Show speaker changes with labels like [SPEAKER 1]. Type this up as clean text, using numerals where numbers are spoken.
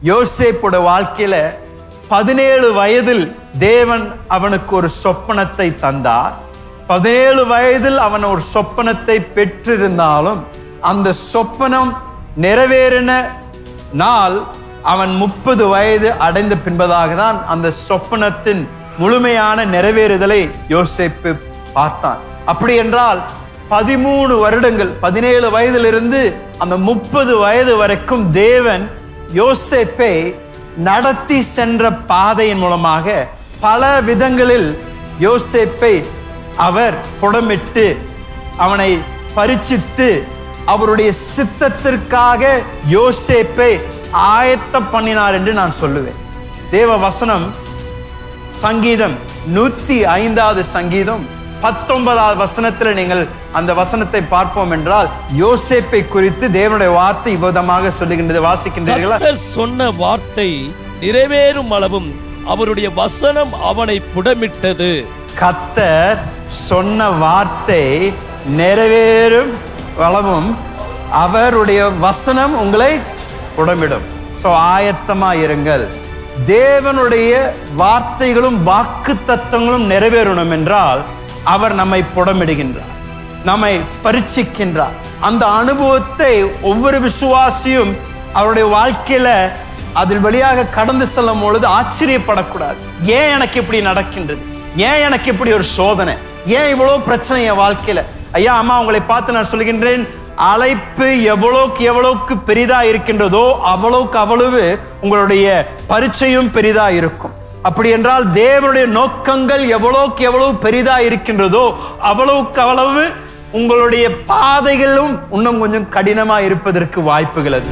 [SPEAKER 1] யோசேப்போட வாழ்க்கையில 17 வயதில் தேவன் அவனுக்கு ஒரு சொப்பனத்தை தந்தார். 17 வயதில் அவன் ஒரு சொப்பனத்தை பெற்றிருந்தாலும் அந்த சொப்பனம் நிறைவேறின நாள் அவன் 30 வயது அடைந்த பின்பதாக தான் அந்த சொப்பனத்தின் முழுமையான நிறைவேறுதலை யோசேப்பு பார்த்தான். அப்படி என்றால் 13 வருடங்கள், 17 வயதிலிருந்து அந்த 30 வயது வரைக்கும் தேவன் யோசேப்பை நடத்தி சென்ற பாதையின் மூலமாக பல விதங்களில் யோசேப்பை அவர் புடமிட்டு அவனை பரிசித்து அவருடைய சித்தத்திற்காக யோசேப்பை ஆயத்தம் பண்ணினார் என்று நான் சொல்லுவேன். தேவ வசனம் சங்கீதம் 105வது சங்கீதம் 19வது வசனத்தில் நீங்கள் அந்த வசனத்தை பார்ப்போம் என்றால் யோசேப்பை குறித்து தேவனுடைய வார்த்தை இவ்விதமாக சொல்லுகின்றது. வாசிக்கின்றீர்களா?
[SPEAKER 2] கர்த்தர் சொன்ன வார்த்தை நிறைவேறும் அளவும் அவருடைய வசனம் அவனை புடமிட்டது.
[SPEAKER 1] கர்த்தர் சொன்ன வார்த்தை நிறைவேறும் அளவும் அவருடைய வசனம் உங்களை புடமிடும். சோ ஆயத்தமா இருங்கள். தேவனுடைய வார்த்தைகளும் வாக்கு தத்தங்களும் நிறைவேறணும் என்றால் அவர் நம்மை புடமிடுகின்றார், நம்மை பரீட்சிக்கின்றார். அந்த அனுபவத்தை ஒவ்வொரு விசுவாசியும் அவருடைய வாழ்க்கையில அதில் வழியாக கடந்து செல்லும் பொழுது ஆச்சரியப்படக்கூடாது. ஏன் எனக்கு இப்படி நடக்கின்றது? ஏன் எனக்கு இப்படி ஒரு சோதனை? ஏன் இவ்வளவு பிரச்சனை என் வாழ்க்கையில? ஐயா அம்மா, உங்களை பார்த்து நான் சொல்கின்றேன், அழைப்பு எவ்வளவுக்கு பெரிதா இருக்கின்றதோ அவ்வளவு உங்களுடைய பரீட்சையும் பெரிதா இருக்கும். அப்படி என்றால் தேவனுடைய நோக்கங்கள் எவ்வளவு பெரிதா இருக்கின்றதோ அவ்வளவு உங்களுடைய பாதைகளும் இன்னும் கொஞ்சம் கடினமா இருப்பதற்கு வாய்ப்புகள் அது.